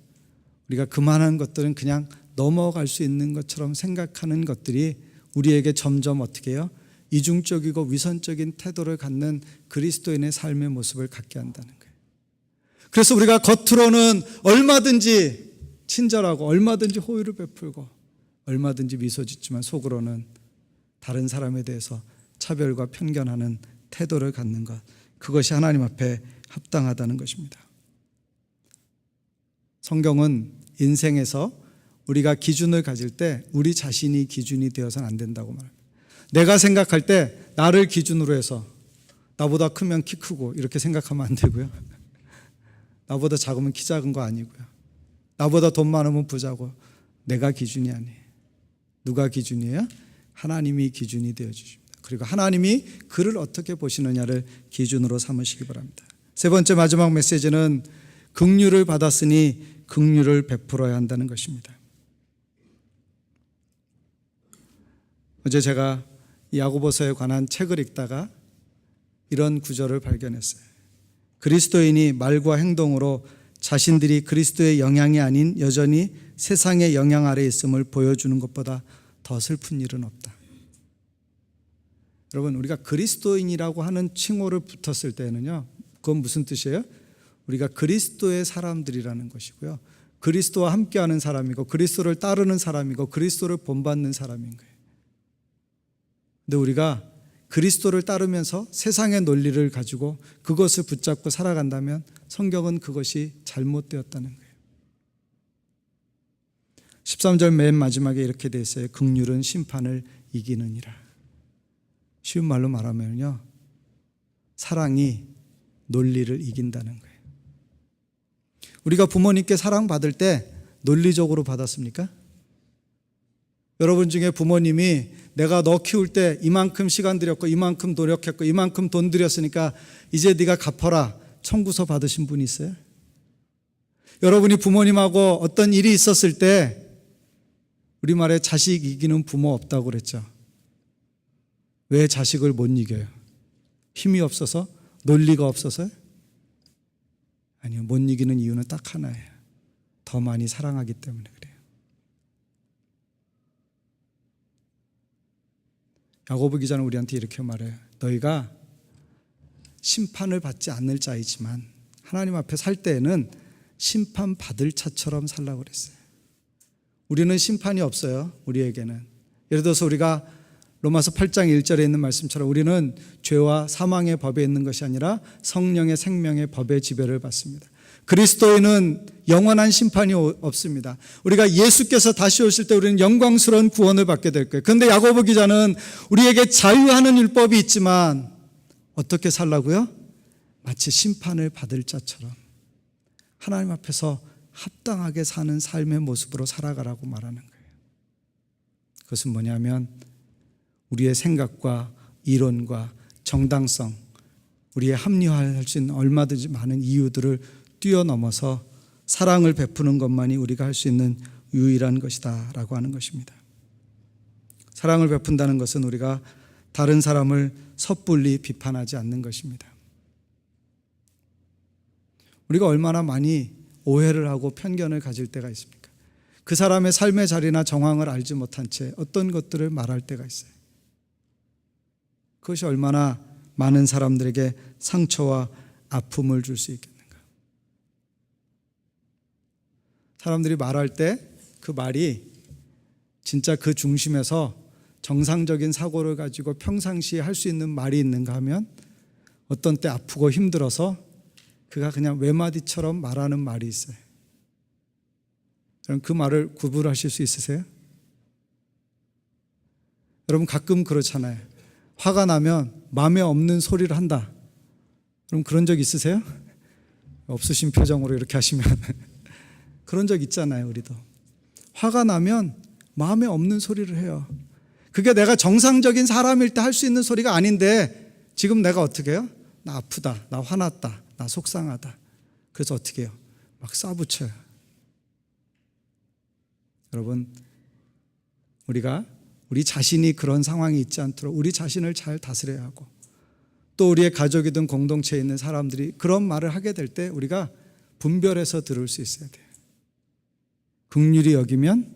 우리가 그만한 것들은 그냥 넘어갈 수 있는 것처럼 생각하는 것들이 우리에게 점점 어떻게 해요? 이중적이고 위선적인 태도를 갖는 그리스도인의 삶의 모습을 갖게 한다는 거예요. 그래서 우리가 겉으로는 얼마든지 친절하고 얼마든지 호의를 베풀고 얼마든지 미소 짓지만 속으로는 다른 사람에 대해서 차별과 편견하는 태도를 갖는 것, 그것이 하나님 앞에 합당하다는 것입니다. 성경은 인생에서 우리가 기준을 가질 때 우리 자신이 기준이 되어서는 안 된다고 말합니다. 내가 생각할 때 나를 기준으로 해서 나보다 크면 키 크고 이렇게 생각하면 안 되고요. 나보다 작으면 키 작은 거 아니고요. 나보다 돈 많으면 부자고, 내가 기준이 아니에요. 누가 기준이에요? 하나님이 기준이 되어주십니다. 그리고 하나님이 그를 어떻게 보시느냐를 기준으로 삼으시기 바랍니다. 세 번째 마지막 메시지는 긍휼을 받았으니 긍휼을 베풀어야 한다는 것입니다. 어제 제가 이 야고보서에 관한 책을 읽다가 이런 구절을 발견했어요. 그리스도인이 말과 행동으로 자신들이 그리스도의 영향이 아닌 여전히 세상의 영향 아래 있음을 보여주는 것보다 더 슬픈 일은 없다. 여러분, 우리가 그리스도인이라고 하는 칭호를 붙었을 때는요, 그건 무슨 뜻이에요? 우리가 그리스도의 사람들이라는 것이고요, 그리스도와 함께하는 사람이고 그리스도를 따르는 사람이고 그리스도를 본받는 사람인 거예요. 근데 우리가 그리스도를 따르면서 세상의 논리를 가지고 그것을 붙잡고 살아간다면 성경은 그것이 잘못되었다는 거예요. 13절 맨 마지막에 이렇게 되어 있어요. 긍휼은 심판을 이기느니라. 쉬운 말로 말하면요, 사랑이 논리를 이긴다는 거예요. 우리가 부모님께 사랑받을 때 논리적으로 받았습니까? 여러분 중에 부모님이 내가 너 키울 때 이만큼 시간 들였고 이만큼 노력했고 이만큼 돈 들였으니까 이제 네가 갚아라, 청구서 받으신 분이 있어요? 여러분이 부모님하고 어떤 일이 있었을 때 우리말에 자식 이기는 부모 없다고 그랬죠. 왜 자식을 못 이겨요? 힘이 없어서? 논리가 없어서요? 아니요, 못 이기는 이유는 딱 하나예요. 더 많이 사랑하기 때문에 그래요. 야고보 기자는 우리한테 이렇게 말해요. 너희가 심판을 받지 않을 자이지만 하나님 앞에 살 때에는 심판받을 자처럼 살라고 그랬어요. 우리는 심판이 없어요. 우리에게는. 예를 들어서 우리가 로마서 8장 1절에 있는 말씀처럼 우리는 죄와 사망의 법에 있는 것이 아니라 성령의 생명의 법의 지배를 받습니다. 그리스도인은 영원한 심판이 없습니다. 우리가 예수께서 다시 오실 때 우리는 영광스러운 구원을 받게 될 거예요. 그런데 야고보 기자는 우리에게 자유하는 율법이 있지만 어떻게 살라고요? 마치 심판을 받을 자처럼 하나님 앞에서 합당하게 사는 삶의 모습으로 살아가라고 말하는 거예요. 그것은 뭐냐면 우리의 생각과 이론과 정당성, 우리의 합리화할 수 있는 얼마든지 많은 이유들을 뛰어넘어서 사랑을 베푸는 것만이 우리가 할 수 있는 유일한 것이다 라고 하는 것입니다. 사랑을 베푼다는 것은 우리가 다른 사람을 섣불리 비판하지 않는 것입니다. 우리가 얼마나 많이 오해를 하고 편견을 가질 때가 있습니까? 그 사람의 삶의 자리나 정황을 알지 못한 채 어떤 것들을 말할 때가 있어요. 그것이 얼마나 많은 사람들에게 상처와 아픔을 줄 수 있겠는가. 사람들이 말할 때 그 말이 진짜 그 중심에서 정상적인 사고를 가지고 평상시에 할 수 있는 말이 있는가 하면 어떤 때 아프고 힘들어서 그가 그냥 외마디처럼 말하는 말이 있어요. 여러분 그 말을 구분하실 수 있으세요? 여러분 가끔 그렇잖아요. 화가 나면 마음에 없는 소리를 한다. 그럼 그런 적 있으세요? 없으신 표정으로 이렇게 하시면 그런 적 있잖아요. 우리도 화가 나면 마음에 없는 소리를 해요. 그게 내가 정상적인 사람일 때 할 수 있는 소리가 아닌데 지금 내가 어떻게 해요? 나 아프다, 나 화났다, 나 속상하다. 그래서 어떻게 해요? 막 쏴붙여요. 여러분 우리가 우리 자신이 그런 상황이 있지 않도록 우리 자신을 잘 다스려야 하고 또 우리의 가족이든 공동체에 있는 사람들이 그런 말을 하게 될 때 우리가 분별해서 들을 수 있어야 돼요. 긍휼히 여기면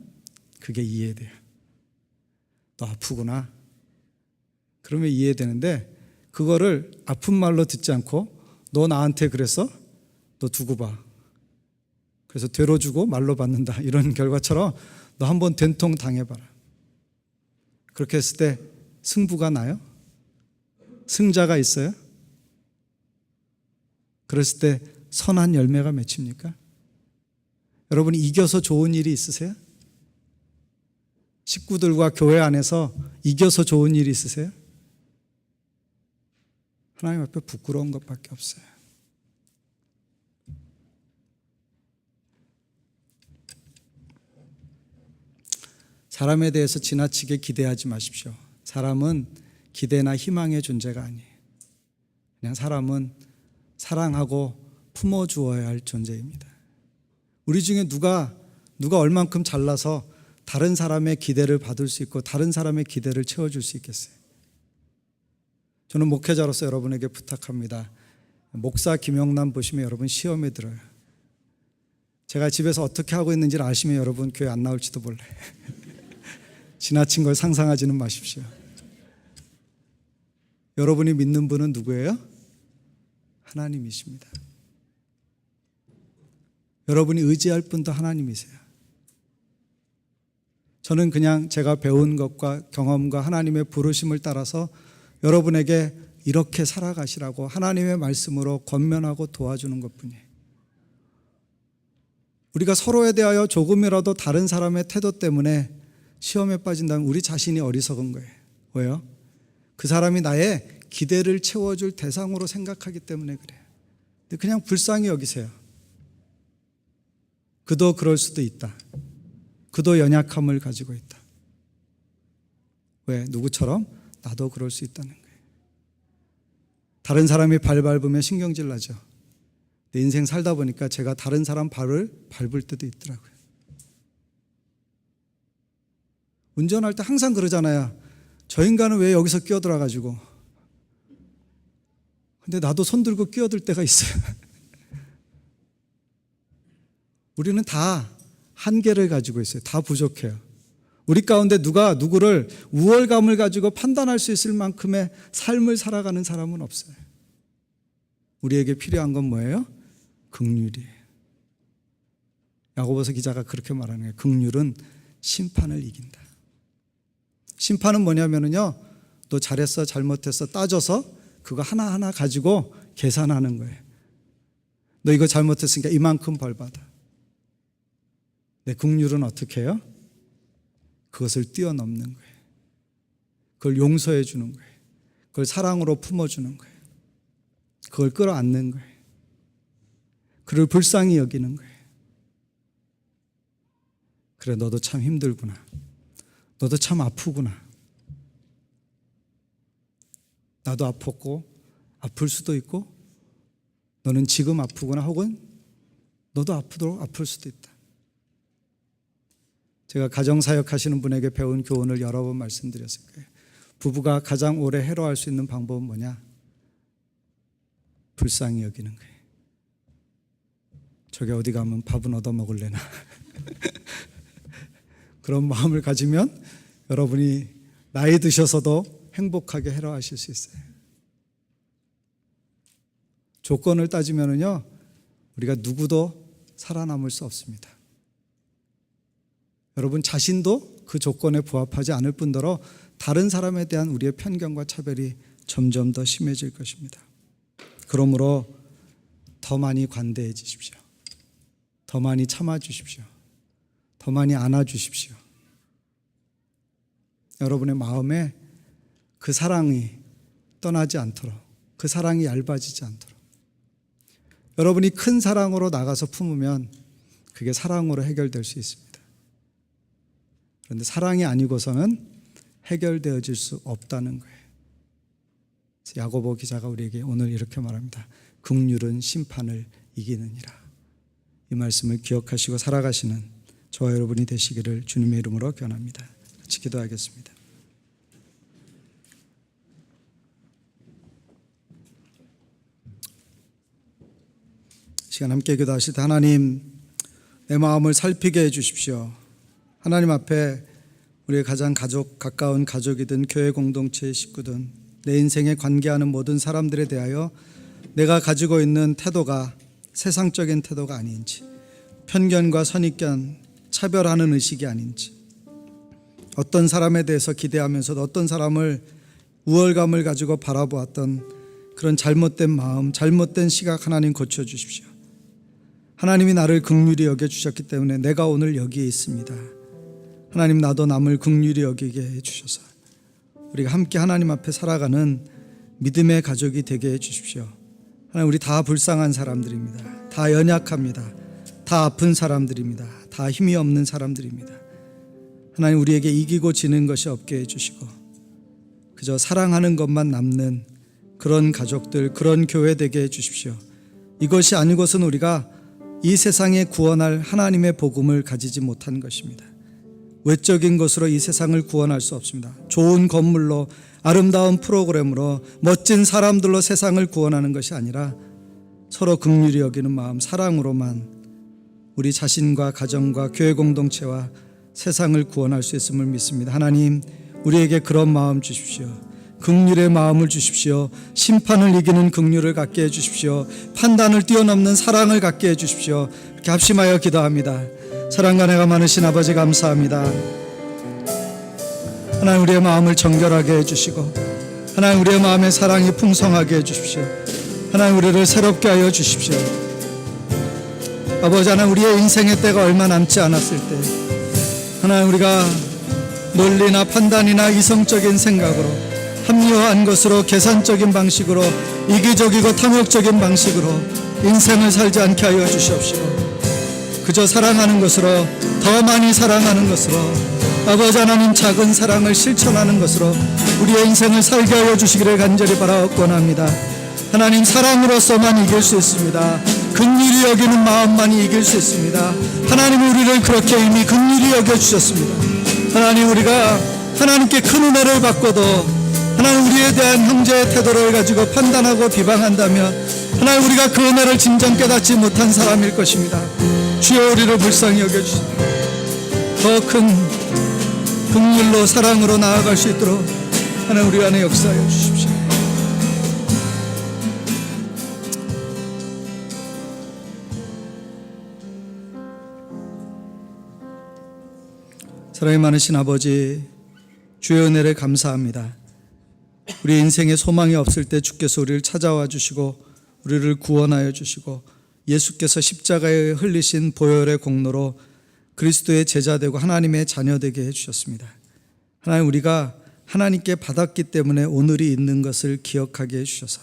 그게 이해돼요. 너 아프구나. 그러면 이해되는데 그거를 아픈 말로 듣지 않고 너 나한테 그랬어? 너 두고 봐. 그래서 되로 주고 말로 받는다. 이런 결과처럼 너 한번 된통 당해봐라. 그렇게 했을 때 승부가 나요? 승자가 있어요? 그랬을 때 선한 열매가 맺힙니까? 여러분이 이겨서 좋은 일이 있으세요? 식구들과 교회 안에서 이겨서 좋은 일이 있으세요? 하나님 앞에 부끄러운 것밖에 없어요. 사람에 대해서 지나치게 기대하지 마십시오. 사람은 기대나 희망의 존재가 아니에요. 그냥 사람은 사랑하고 품어주어야 할 존재입니다. 우리 중에 누가 얼만큼 잘나서 다른 사람의 기대를 받을 수 있고 다른 사람의 기대를 채워줄 수 있겠어요? 저는 목회자로서 여러분에게 부탁합니다. 목사 김영남 보시면 여러분 시험에 들어요. 제가 집에서 어떻게 하고 있는지를 아시면 여러분 교회 안 나올지도 몰라요. 지나친 걸 상상하지는 마십시오. 여러분이 믿는 분은 누구예요? 하나님이십니다. 여러분이 의지할 분도 하나님이세요. 저는 그냥 제가 배운 것과 경험과 하나님의 부르심을 따라서 여러분에게 이렇게 살아가시라고 하나님의 말씀으로 권면하고 도와주는 것뿐이에요. 우리가 서로에 대하여 조금이라도 다른 사람의 태도 때문에 시험에 빠진다면 우리 자신이 어리석은 거예요. 왜요? 그 사람이 나의 기대를 채워줄 대상으로 생각하기 때문에 그래요. 근데 그냥 불쌍히 여기세요. 그도 그럴 수도 있다. 그도 연약함을 가지고 있다. 왜? 누구처럼? 나도 그럴 수 있다는 거예요. 다른 사람이 발 밟으면 신경질 나죠. 내 인생 살다 보니까 제가 다른 사람 발을 밟을 때도 있더라고요. 운전할 때 항상 그러잖아요. 저 인간은 왜 여기서 끼어들어가지고. 근데 나도 손 들고 끼어들 때가 있어요. 우리는 다 한계를 가지고 있어요. 다 부족해요. 우리 가운데 누가 누구를 우월감을 가지고 판단할 수 있을 만큼의 삶을 살아가는 사람은 없어요. 우리에게 필요한 건 뭐예요? 긍휼이에요. 야고보서 기자가 그렇게 말하는 거예요. 긍휼은 심판을 이긴다. 심판은 뭐냐면요, 너 잘했어 잘못했어 따져서 그거 하나하나 가지고 계산하는 거예요. 너 이거 잘못했으니까 이만큼 벌 받아. 내 긍휼은 어떻게 해요? 그것을 뛰어넘는 거예요. 그걸 용서해 주는 거예요. 그걸 사랑으로 품어주는 거예요. 그걸 끌어안는 거예요. 그를 불쌍히 여기는 거예요. 그래, 너도 참 힘들구나. 너도 참 아프구나. 나도 아팠고 아플 수도 있고 너는 지금 아프구나 혹은 너도 아프도록 아플 수도 있다. 제가 가정사역 하시는 분에게 배운 교훈을 여러 번 말씀드렸을 거예요. 부부가 가장 오래 해로할 수 있는 방법은 뭐냐? 불쌍히 여기는 거예요. 저게 어디 가면 밥은 얻어 먹을래나. 그런 마음을 가지면 여러분이 나이 드셔서도 행복하게 해로하실 수 있어요. 조건을 따지면요, 우리가 누구도 살아남을 수 없습니다. 여러분 자신도 그 조건에 부합하지 않을 뿐더러 다른 사람에 대한 우리의 편견과 차별이 점점 더 심해질 것입니다. 그러므로 더 많이 관대해 주십시오. 더 많이 참아 주십시오. 더 많이 안아 주십시오. 여러분의 마음에 그 사랑이 떠나지 않도록, 그 사랑이 얇아지지 않도록, 여러분이 큰 사랑으로 나가서 품으면 그게 사랑으로 해결될 수 있습니다. 그런데 사랑이 아니고서는 해결되어질 수 없다는 거예요. 그래서 야고보 기자가 우리에게 오늘 이렇게 말합니다. 긍휼은 심판을 이기느니라. 이 말씀을 기억하시고 살아가시는 저와 여러분이 되시기를 주님의 이름으로 권합니다. 같이 기도하겠습니다. 시간 함께 기도하실 때 하나님, 내 마음을 살피게 해 주십시오. 하나님 앞에 우리의 가장 가까운 가족이든 교회 공동체의 식구든 내 인생에 관계하는 모든 사람들에 대하여 내가 가지고 있는 태도가 세상적인 태도가 아닌지, 편견과 선입견, 차별하는 의식이 아닌지, 어떤 사람에 대해서 기대하면서도 어떤 사람을 우월감을 가지고 바라보았던 그런 잘못된 마음, 잘못된 시각 하나님 고쳐주십시오. 하나님이 나를 긍휼히 여겨주셨기 때문에 내가 오늘 여기에 있습니다. 하나님, 나도 남을 긍휼히 여기게 해주셔서 우리가 함께 하나님 앞에 살아가는 믿음의 가족이 되게 해주십시오. 하나님, 우리 다 불쌍한 사람들입니다. 다 연약합니다. 다 아픈 사람들입니다. 다 힘이 없는 사람들입니다. 하나님, 우리에게 이기고 지는 것이 없게 해주시고 그저 사랑하는 것만 남는 그런 가족들, 그런 교회 되게 해주십시오. 이것이 아니고서는 우리가 이 세상에 구원할 하나님의 복음을 가지지 못한 것입니다. 외적인 것으로 이 세상을 구원할 수 없습니다. 좋은 건물로, 아름다운 프로그램으로, 멋진 사람들로 세상을 구원하는 것이 아니라 서로 긍휼히 여기는 마음, 사랑으로만 우리 자신과 가정과 교회 공동체와 세상을 구원할 수 있음을 믿습니다. 하나님, 우리에게 그런 마음 주십시오. 긍휼의 마음을 주십시오. 심판을 이기는 긍휼을 갖게 해주십시오. 판단을 뛰어넘는 사랑을 갖게 해주십시오. 이렇게 합심하여 기도합니다. 사랑과 내가 많으신 아버지, 감사합니다. 하나님, 우리의 마음을 정결하게 해주시고 하나님, 우리의 마음에 사랑이 풍성하게 해주십시오. 하나님, 우리를 새롭게 하여 주십시오. 아버지, 하나님, 우리의 인생의 때가 얼마 남지 않았을 때 하나님, 우리가 논리나 판단이나 이성적인 생각으로, 합리화한 것으로, 계산적인 방식으로, 이기적이고 탐욕적인 방식으로 인생을 살지 않게 하여 주시옵시고 그저 사랑하는 것으로, 더 많이 사랑하는 것으로, 아버지 하나님, 작은 사랑을 실천하는 것으로 우리의 인생을 살게 하여 주시기를 간절히 바라옵고합니다. 하나님, 사랑으로서만 이길 수 있습니다. 긍휼히 여기는 마음만이 이길 수 있습니다. 하나님, 우리를 그렇게 이미 긍휼히 여겨주셨습니다. 하나님, 우리가 하나님께 큰 은혜를 받고도 하나님, 우리에 대한 형제의 태도를 가지고 판단하고 비방한다면 하나님, 우리가 그 은혜를 진정 깨닫지 못한 사람일 것입니다. 주여, 우리를 불쌍히 여겨주시고 더 큰 긍휼로, 사랑으로 나아갈 수 있도록 하나님, 우리 안에 역사하여 주십시오. 사랑이 많으신 아버지, 주의 은혜를 감사합니다. 우리 인생에 소망이 없을 때 주께서 우리를 찾아와 주시고 우리를 구원하여 주시고 예수께서 십자가에 흘리신 보혈의 공로로 그리스도의 제자 되고 하나님의 자녀 되게 해주셨습니다. 하나님, 우리가 하나님께 받았기 때문에 오늘이 있는 것을 기억하게 해주셔서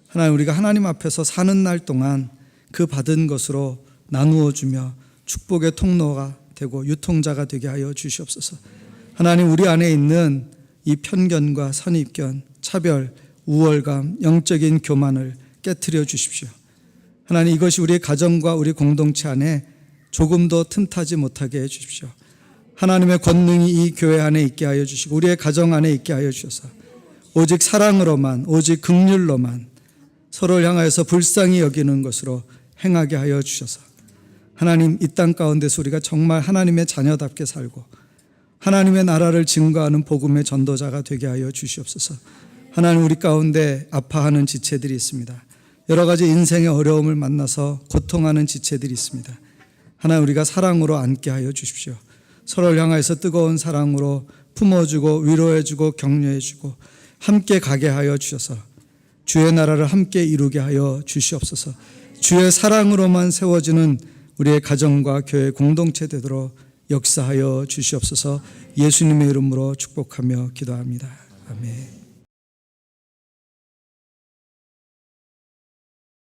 하나님, 우리가 하나님 앞에서 사는 날 동안 그 받은 것으로 나누어 주며 축복의 통로가 되고 유통자가 되게 하여 주시옵소서. 하나님, 우리 안에 있는 이 편견과 선입견, 차별, 우월감, 영적인 교만을 깨트려 주십시오. 하나님, 이것이 우리의 가정과 우리 공동체 안에 조금도 틈타지 못하게 해 주십시오. 하나님의 권능이 이 교회 안에 있게 하여 주시고 우리의 가정 안에 있게 하여 주셔서 오직 사랑으로만, 오직 긍휼로만 서로를 향하여서 불쌍히 여기는 것으로 행하게 하여 주셔서 하나님, 이 땅 가운데서 우리가 정말 하나님의 자녀답게 살고 하나님의 나라를 증거하는 복음의 전도자가 되게 하여 주시옵소서. 하나님, 우리 가운데 아파하는 지체들이 있습니다. 여러 가지 인생의 어려움을 만나서 고통하는 지체들이 있습니다. 하나님, 우리가 사랑으로 안게 하여 주십시오. 서로를 향해서 뜨거운 사랑으로 품어주고 위로해주고 격려해주고 함께 가게 하여 주셔서 주의 나라를 함께 이루게 하여 주시옵소서. 주의 사랑으로만 세워지는 우리의 가정과 교회 공동체 되도록 역사하여 주시옵소서. 예수님의 이름으로 축복하며 기도합니다. 아멘.